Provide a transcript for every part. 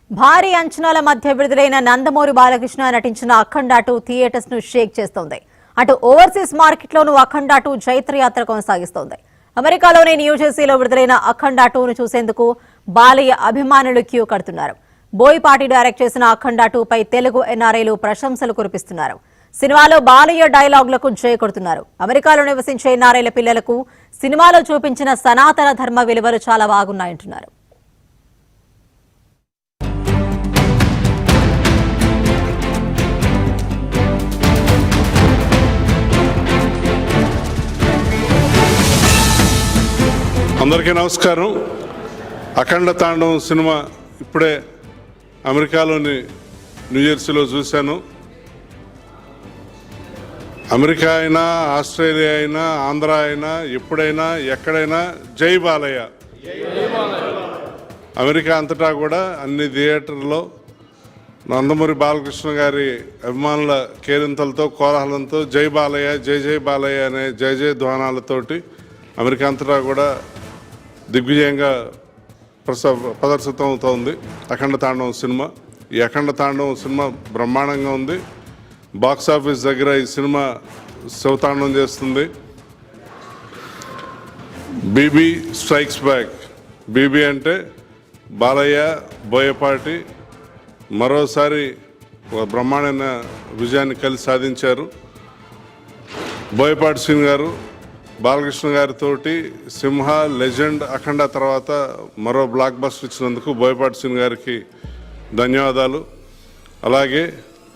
భారీ అంచనాల మధ్య విడుదలైన నందమూరి బాలకృష్ణ నటించిన అఖండ 2 థియేటర్స్ ను షేక్ చేస్తోంది. అటు ఓవర్సీస్ మార్కెట్లోనూ అఖండ 2 జైత్రయాత్ర కొనసాగిస్తోంది. అమెరికాలోని న్యూజెర్సీలో విడుదలైన అఖండ 2 ను చూసేందుకు బాలయ్య అభిమానులు క్యూ కడుతున్నారు. బోయపాటి డైరెక్ట్ చేసిన అఖండ 2 పై తెలుగు ఎన్ఆర్ఐలు ప్రశంసలు కురిపిస్తున్నారు. సినిమాలో బాలయ్య డైలాగులకు జై కొడుతున్నారు. అమెరికాలో నివసించే ఎన్ఆర్ఐల పిల్లలకు సినిమాలో చూపించిన సనాతన ధర్మ విలువలు చాలా బాగున్నాయంటున్నారు. అందరికీ నమస్కారం. అఖండ తాండవం సినిమా ఇప్పుడే అమెరికాలోని న్యూజెర్సీలో చూశాను. అమెరికా అయినా, ఆస్ట్రేలియా అయినా, ఆంధ్ర అయినా, ఎప్పుడైనా ఎక్కడైనా జై బాలయ్య. అమెరికా అంతటా కూడా అన్ని థియేటర్లో నందమూరి బాలకృష్ణ గారి అభిమానుల కేరింతలతో, కోలాహలంతో జై బాలయ్య, జై జై బాలయ్య అనే జై జై ధ్వానాలతోటి అమెరికా అంతటా కూడా దిగ్విజయంగా ప్రదర్శితం అవుతోంది అఖండ తాండవం సినిమా. ఈ అఖండ తాండవం సినిమా బ్రహ్మాండంగా ఉంది. బాక్స్ ఆఫీస్ దగ్గర ఈ సినిమా శివతాండవం చేస్తుంది. BB strikes back. బీబీ అంటే బాలయ్య, బోయపాటి మరోసారి బ్రహ్మాండమైన విజయాన్ని కలిసి సాధించారు. బోయపాటి శ్రీని గారు బాలకృష్ణ గారితో సింహ, లెజెండ్, అఖండ తర్వాత మరో బ్లాక్ బస్టర్ ఇచ్చినందుకు బోయపాటి శ్రీని గారికి ధన్యవాదాలు. అలాగే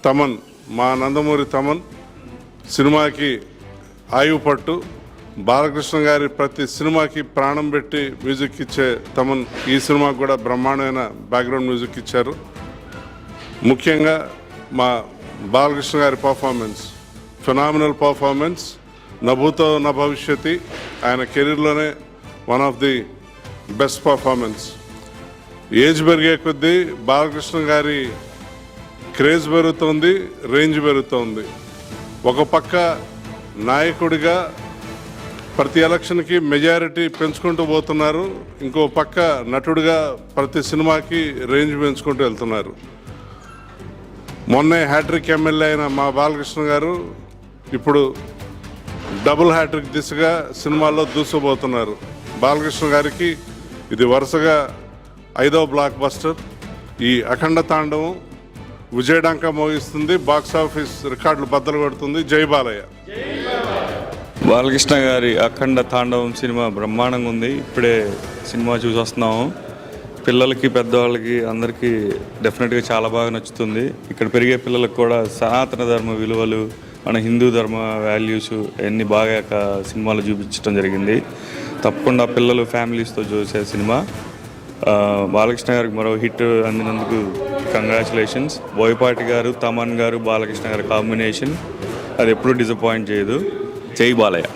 తమన్, మా నందమూరి తమన్ సినిమాకి ఆయువు పట్టు. బాలకృష్ణ గారి ప్రతి సినిమాకి ప్రాణం పెట్టి మ్యూజిక్ ఇచ్చే తమన్ ఈ సినిమాకి కూడా బ్రహ్మాండమైన బ్యాక్గ్రౌండ్ మ్యూజిక్ ఇచ్చారు. ముఖ్యంగా మా బాలకృష్ణ గారి పర్ఫార్మెన్స్ ఫినామినల్ పర్ఫార్మెన్స్. నభూతో నా భవిష్యతి ఆయన కెరీర్లోనే one of the best performance. Age పెరిగే కొద్దీ బాలకృష్ణ గారి క్రేజ్ పెరుగుతోంది, రేంజ్ పెరుగుతోంది. ఒక పక్క నాయకుడిగా ప్రతి ఎలక్షన్కి మెజారిటీ పెంచుకుంటూ పోతున్నారు, ఇంకో పక్క నటుడిగా ప్రతి సినిమాకి రేంజ్ పెంచుకుంటూ వెళ్తున్నారు. మొన్నే హ్యాట్రిక్ ఎమ్మెల్యే అయిన మా బాలకృష్ణ గారు ఇప్పుడు డబుల్ హ్యాట్రిక్ దిశగా సినిమాల్లో దూసుకుపోతున్నారు. బాలకృష్ణ గారికి ఇది వరుసగా 5వ బ్లాక్ బస్టర్. ఈ అఖండ తాండవం విజయడంకా మోగిస్తుంది, బాక్స్ ఆఫీస్ రికార్డులు బద్దలు కొడుతుంది. జై బాలయ్య. బాలకృష్ణ గారి అఖండ తాండవం సినిమా బ్రహ్మాండంగా ఉంది. ఇప్పుడే సినిమా చూసి వస్తున్నాము. పిల్లలకి, పెద్దవాళ్ళకి అందరికీ డెఫినెట్గా చాలా బాగా నచ్చుతుంది. ఇక్కడ పెరిగే పిల్లలకు కూడా సనాతన ధర్మ విలువలు, మన హిందూ ధర్మ వాల్యూస్ అన్నీ బాగా సినిమాలో చూపించడం జరిగింది. తప్పకుండా పిల్లలు ఫ్యామిలీస్తో చూసే సినిమా. బాలకృష్ణ గారికి మరో హిట్ అందినందుకు కంగ్రాచులేషన్స్. బోయపాటి గారు, తమన్ గారు, బాలకృష్ణ గారి కాంబినేషన్ అది ఎప్పుడూ డిసప్పాయింట్ చేయదు. జై బాలయ్య.